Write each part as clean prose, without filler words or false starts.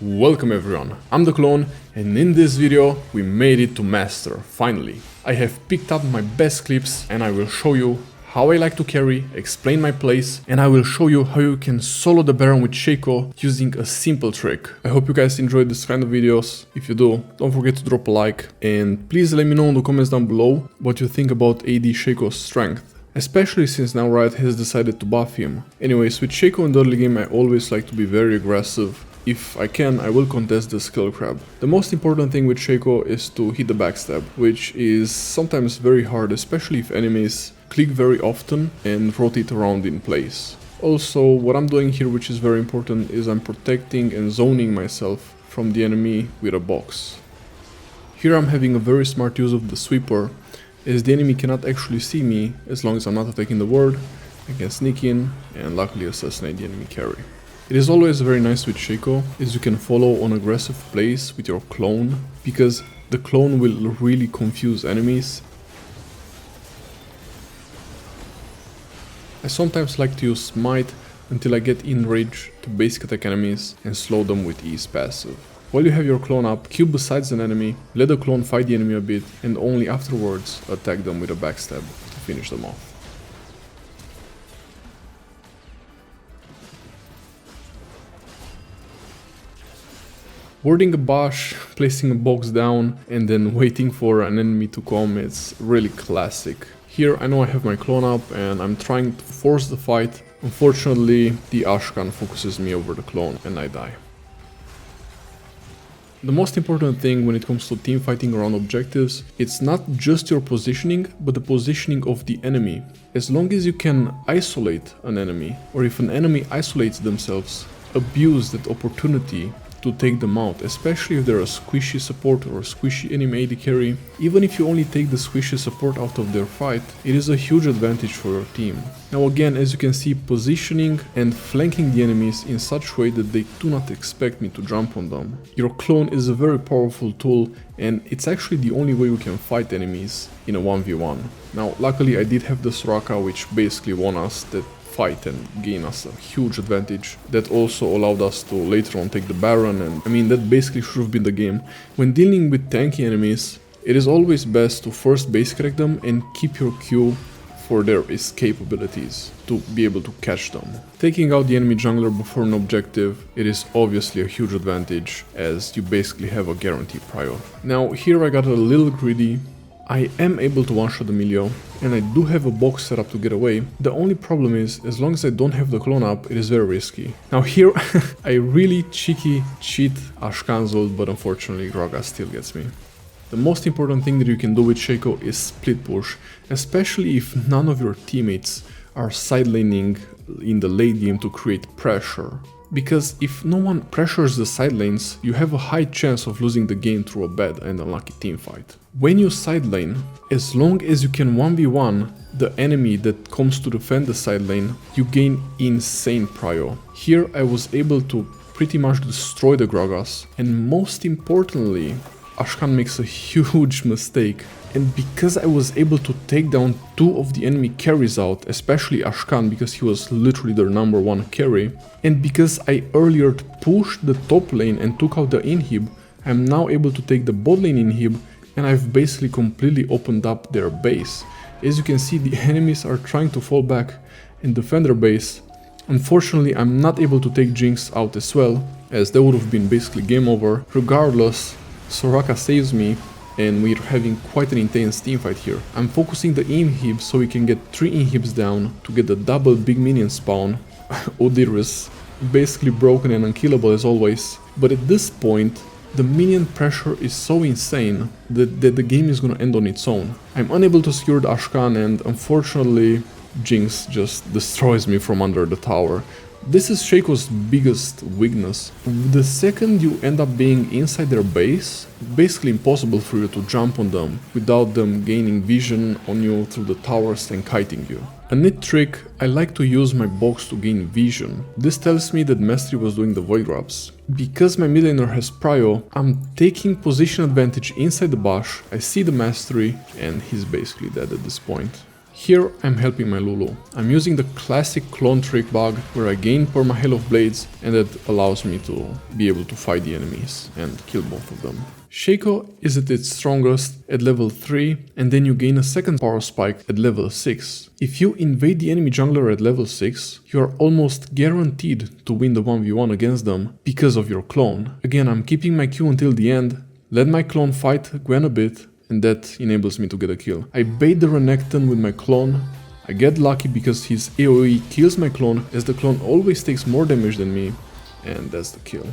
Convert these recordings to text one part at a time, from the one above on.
Welcome everyone, I'm the Clone, and in this video we made it to Master, finally. I have picked up my best clips and I will show you how I like to carry, explain my plays, and I will show you how you can solo the Baron with Shaco using a simple trick. I hope you guys enjoyed this kind of videos. If you do, don't forget to drop a like, and please let me know in the comments down below what you think about AD Shaco's strength. Especially since now Riot has decided to buff him. Anyways, with Shaco in the early game I always like to be very aggressive. If I can, I will contest the skill grab. The most important thing with Shaco is to hit the backstab, which is sometimes very hard, especially if enemies click very often and rotate around in place. Also, what I'm doing here, which is very important, is I'm protecting and zoning myself from the enemy with a box. Here I'm having a very smart use of the sweeper, as the enemy cannot actually see me as long as I'm not attacking the ward. I can sneak in and luckily assassinate the enemy carry. It is always very nice with Shaco, as you can follow on aggressive plays with your clone, because the clone will really confuse enemies. I sometimes like to use smite until I get in rage to basic attack enemies and slow them with ease passive. While you have your clone up, queue beside an enemy, let the clone fight the enemy a bit, and only afterwards attack them with a backstab to finish them off. Warding a bash, placing a box down, and then waiting for an enemy to come, it's really classic. Here I know I have my clone up and I'm trying to force the fight. Unfortunately, the Ashcan focuses me over the clone and I die. The most important thing when it comes to team fighting around objectives, it's not just your positioning, but the positioning of the enemy. As long as you can isolate an enemy, or if an enemy isolates themselves, abuse that opportunity to take them out, especially if they're a squishy support or a squishy enemy AD carry. Even if you only take the squishy support out of their fight, it is a huge advantage for your team. Now again, as you can see, positioning and flanking the enemies in such way that they do not expect me to jump on them. Your clone is a very powerful tool, and it's actually the only way we can fight enemies in a 1v1. Now luckily I did have the Soraka, which basically won us that fight and gain us a huge advantage. That also allowed us to later on take the Baron, and I mean that basically should have been the game. When dealing with tanky enemies, it is always best to first base crack them and keep your Q for their escape abilities to be able to catch them. Taking out the enemy jungler before an objective, it is obviously a huge advantage, as you basically have a guaranteed prior. Now here I got a little greedy. I am able to one-shot Emilio, and I do have a box set up to get away. The only problem is, as long as I don't have the clone up, it is very risky. Now here, I really cheeky cheat Ashcan's ult, but unfortunately Gragas still gets me. The most important thing that you can do with Shaco is split push, especially if none of your teammates are side laning in the late game to create pressure. Because if no one pressures the side lanes, you have a high chance of losing the game through a bad and unlucky teamfight. When you side lane, as long as you can 1v1 the enemy that comes to defend the side lane, you gain insane prio. Here I was able to pretty much destroy the Gragas, and most importantly, Ashcan makes a huge mistake. And because I was able to take down two of the enemy carries out, especially Ashcan because he was literally their #1 carry, and because I earlier pushed the top lane and took out the inhib, I'm now able to take the bot lane inhib, and I've basically completely opened up their base. As you can see, the enemies are trying to fall back and defend their base. Unfortunately, I'm not able to take Jinx out as well, as that would have been basically game over. Regardless, Soraka saves me, and we're having quite an intense teamfight here. I'm focusing the inhib so we can get 3 inhibs down to get the double big minion spawn. Udyr is basically broken and unkillable as always, but at this point the minion pressure is so insane that the game is gonna end on its own. I'm unable to secure the Ashcan, and unfortunately Jinx just destroys me from under the tower. This is Shaco's biggest weakness. The second you end up being inside their base, basically impossible for you to jump on them without them gaining vision on you through the towers and kiting you. A neat trick, I like to use my box to gain vision. This tells me that Mastery was doing the void grabs. Because my mid laner has prio, I'm taking position advantage inside the bash, I see the Mastery, and he's basically dead at this point. Here I'm helping my Lulu. I'm using the classic clone trick bug where I gain perma-hail of blades and that allows me to be able to fight the enemies and kill both of them. Shaco is at its strongest at level 3 and then you gain a second power spike at level 6. If you invade the enemy jungler at level 6, you are almost guaranteed to win the 1v1 against them because of your clone. Again, I'm keeping my Q until the end, let my clone fight Gwen a bit, and that enables me to get a kill. I bait the Renekton with my clone. I get lucky because his AoE kills my clone, as the clone always takes more damage than me, and that's the kill.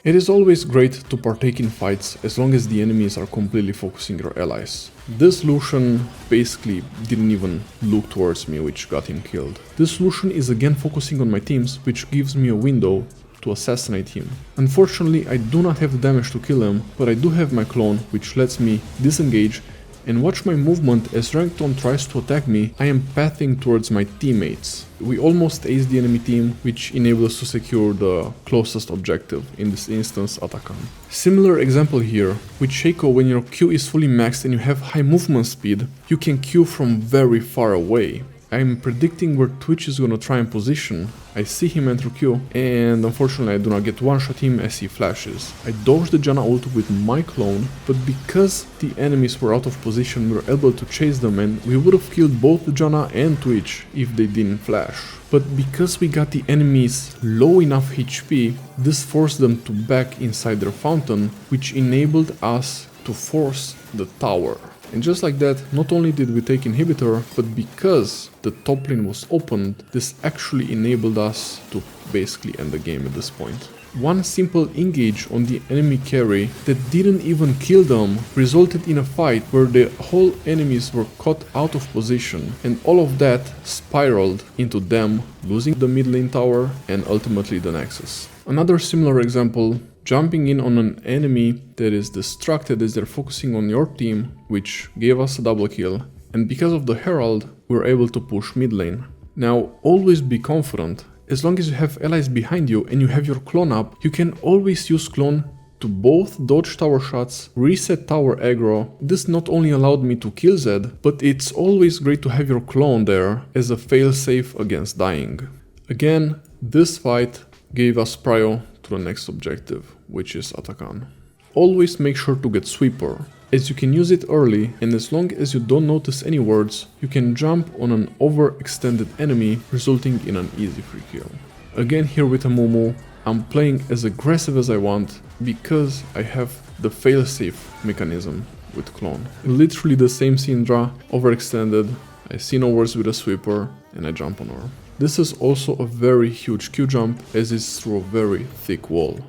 It is always great to partake in fights as long as the enemies are completely focusing your allies. This Lucian basically didn't even look towards me, which got him killed. This Lucian is again focusing on my teams, which gives me a window to assassinate him. Unfortunately, I do not have the damage to kill him, but I do have my clone, which lets me disengage and watch my movement as Renekton tries to attack me. I am pathing towards my teammates. We almost aced the enemy team, which enables us to secure the closest objective, in this instance Atakan. Similar example here, with Shaco, when your Q is fully maxed and you have high movement speed, you can Q from very far away. I'm predicting where Twitch is gonna try and position. I see him enter Q, and unfortunately I do not get one-shot him as he flashes. I dodge the Janna ult with my clone, but because the enemies were out of position, we were able to chase them and we would have killed both the Janna and Twitch if they didn't flash. But because we got the enemies low enough HP, this forced them to back inside their fountain, which enabled us to force the tower. And just like that, not only did we take inhibitor, but because the top lane was opened, this actually enabled us to basically end the game at this point. One simple engage on the enemy carry that didn't even kill them resulted in a fight where the whole enemies were caught out of position, and all of that spiraled into them losing the mid lane tower and ultimately the Nexus. Another similar example, jumping in on an enemy that is distracted as they're focusing on your team, which gave us a double kill, and because of the Herald, we were able to push mid lane. Now, always be confident. As long as you have allies behind you and you have your clone up, you can always use clone to both dodge tower shots, reset tower aggro. This not only allowed me to kill Zed, but it's always great to have your clone there as a failsafe against dying. Again, this fight gave us prio to the next objective, which is Atakan. Always make sure to get Sweeper, as you can use it early, and as long as you don't notice any wards, you can jump on an overextended enemy, resulting in an easy free kill. Again here with a Mumu, I'm playing as aggressive as I want, because I have the failsafe mechanism with clone. Literally the same Syndra, overextended, I see no wards with a Sweeper, and I jump on her. This is also a very huge Q jump, as it's through a very thick wall.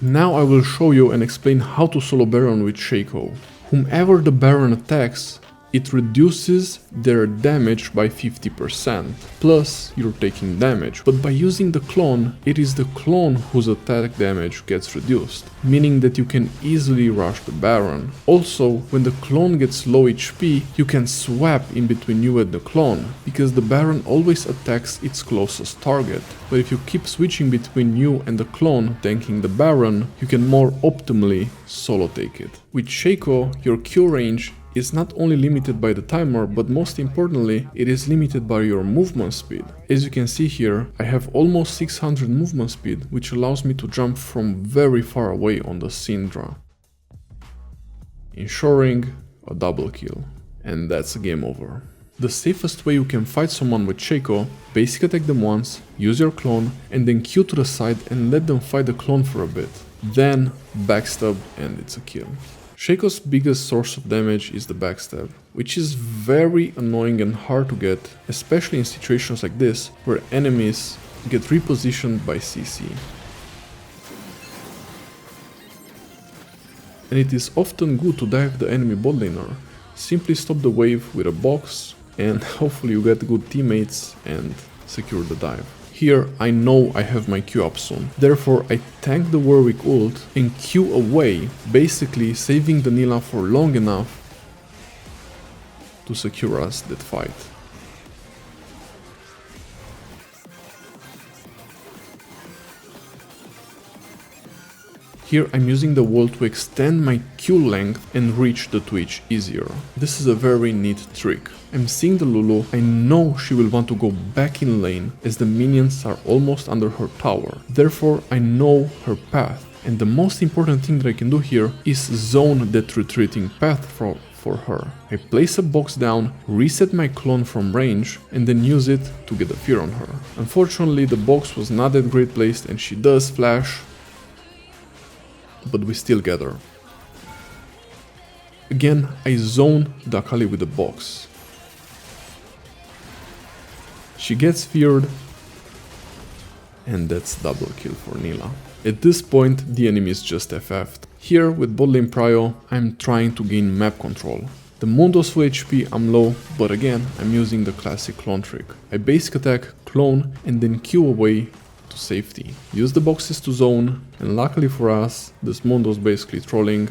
Now I will show you and explain how to solo Baron with Shaco. Whomever the Baron attacks, it reduces their damage by 50%, plus you're taking damage. But by using the clone, it is the clone whose attack damage gets reduced, meaning that you can easily rush the Baron. Also, when the clone gets low HP, you can swap in between you and the clone, because the Baron always attacks its closest target. But if you keep switching between you and the clone tanking the Baron, you can more optimally solo take it. With Shaco, your Q range is not only limited by the timer, but most importantly, it is limited by your movement speed. As you can see here, I have almost 600 movement speed, which allows me to jump from very far away on the Syndra, ensuring a double kill. And that's a game over. The safest way you can fight someone with Shaco, basic attack them once, use your clone, and then Q to the side and let them fight the clone for a bit. Then backstab and it's a kill. Shaco's biggest source of damage is the backstab, which is very annoying and hard to get, especially in situations like this, where enemies get repositioned by CC. And it is often good to dive the enemy bot laner. Simply stop the wave with a box, and hopefully you get good teammates and secure the dive. Here I know I have my Q up soon, therefore I tank the Warwick ult and Q away, basically saving the Nila for long enough to secure us that fight. Here I'm using the wall to extend my Q length and reach the Twitch easier. This is a very neat trick. I'm seeing the Lulu, I know she will want to go back in lane as the minions are almost under her tower. Therefore I know her path. And the most important thing that I can do here is zone that retreating path for her. I place a box down, reset my clone from range, and then use it to get a fear on her. Unfortunately, the box was not that great placed and she does flash, but we still get her. Again, I zone the Akali with the box. She gets feared, and that's double kill for Nila. At this point, the enemy is just FF'd. Here, with bot lane prio, I'm trying to gain map control. The Mundo's full HP, I'm low, but again, I'm using the classic clone trick. I basic attack, clone, and then Q away to safety. Use the boxes to zone, and luckily for us, this Mundo's basically trolling.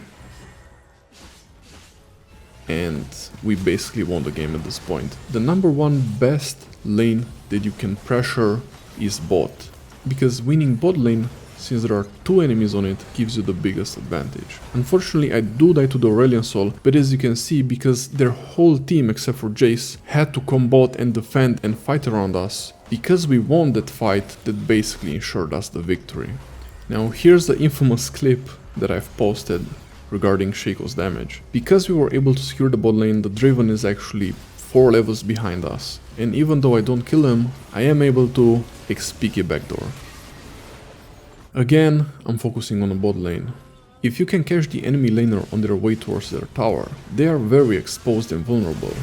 And we basically won the game at this point. The number one best lane that you can pressure is bot, because winning bot lane, since there are two enemies on it, gives you the biggest advantage. Unfortunately, I do die to the Aurelion Soul, but as you can see, because their whole team except for Jace had to combat and defend and fight around us, because we won that fight, that basically ensured us the victory. Now here's the infamous clip that I've posted regarding Shaco's damage. Because we were able to secure the bot lane, the Draven is actually 4 levels behind us, and even though I don't kill him, I am able to XP a backdoor. Again, I'm focusing on the bot lane. If you can catch the enemy laner on their way towards their tower, they are very exposed and vulnerable.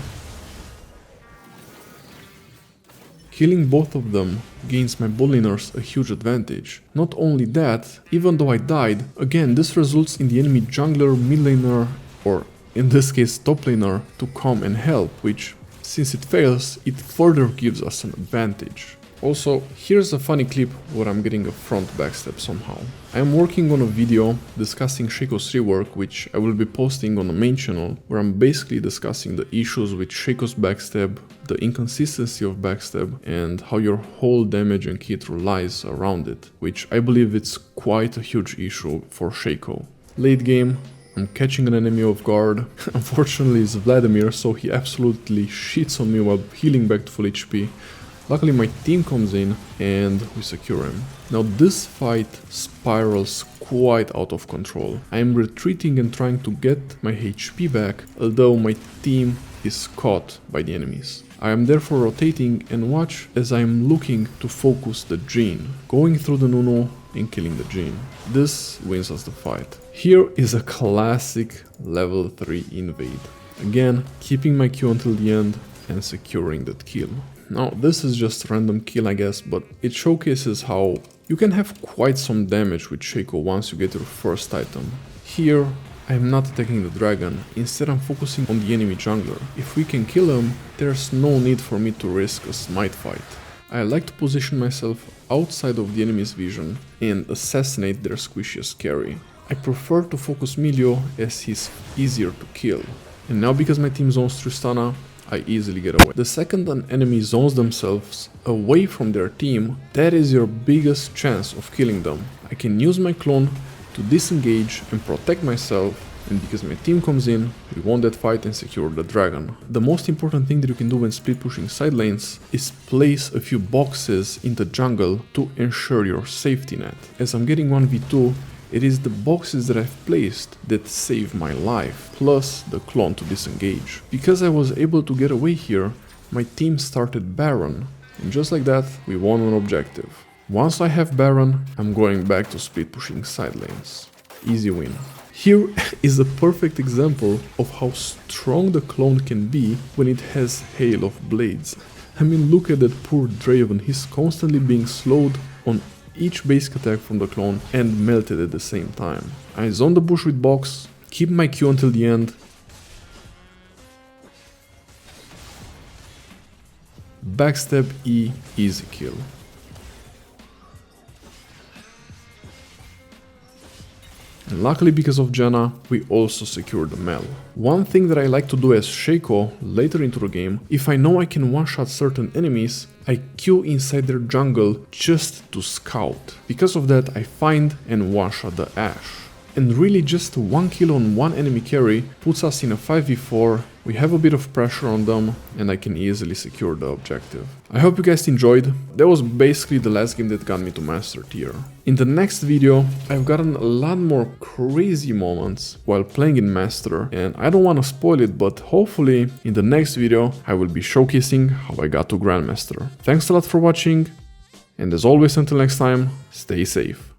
Killing both of them gains my bot laners a huge advantage. Not only that, even though I died, again this results in the enemy jungler, mid laner, or in this case top laner, to come and help, which, since it fails, it further gives us an advantage. Also, here's a funny clip where I'm getting a front backstab somehow. I am working on a video discussing Shaco's rework, which I will be posting on the main channel, where I'm basically discussing the issues with Shaco's backstab, the inconsistency of backstab, and how your whole damage and kit relies around it, which I believe it's quite a huge issue for Shaco. Late game, I'm catching an enemy off guard. Unfortunately it's Vladimir, so he absolutely shits on me while healing back to full HP. Luckily my team comes in and we secure him. Now this fight spirals quite out of control. I am retreating and trying to get my HP back, although my team is caught by the enemies. I am therefore rotating and watch as I am looking to focus the Jhin, going through the Nunu and killing the Jhin. This wins us the fight. Here is a classic level 3 invade. Again, keeping my Q until the end and securing that kill. Now this is just a random kill I guess, but it showcases how you can have quite some damage with Shaco once you get your first item. Here I am not attacking the dragon, instead I'm focusing on the enemy jungler. If we can kill him, there's no need for me to risk a smite fight. I like to position myself outside of the enemy's vision and assassinate their squishiest carry. I prefer to focus Milio as he's easier to kill. And now because my team zones Tristana, I easily get away. The second an enemy zones themselves away from their team, that is your biggest chance of killing them. I can use my clone to disengage and protect myself, and because my team comes in, we won that fight and secure the dragon. The most important thing that you can do when split pushing side lanes is place a few boxes in the jungle to ensure your safety net. As I'm getting 1v2, it is the boxes that I've placed that save my life, plus the clone to disengage. Because I was able to get away here, my team started Baron, and just like that, we won an objective. Once I have Baron, I'm going back to split pushing side lanes. Easy win. Here is a perfect example of how strong the clone can be when it has Hail of Blades. I mean, look at that poor Draven, he's constantly being slowed on each basic attack from the clone and melted at the same time. I zone the bush with box, keep my Q until the end. Backstab E, easy kill. And luckily because of Janna, we also secured the Mel. One thing that I like to do as Shaco later into the game, if I know I can one-shot certain enemies, I queue inside their jungle just to scout. Because of that, I find and one-shot the Ashe. and really just 1 kill on one enemy carry puts us in a 5v4, we have a bit of pressure on them, and I can easily secure the objective. I hope you guys enjoyed. That was basically the last game that got me to Master tier. In the next video, I've gotten a lot more crazy moments while playing in Master, and I don't want to spoil it, but hopefully in the next video I will be showcasing how I got to Grandmaster. Thanks a lot for watching, and as always, until next time, stay safe.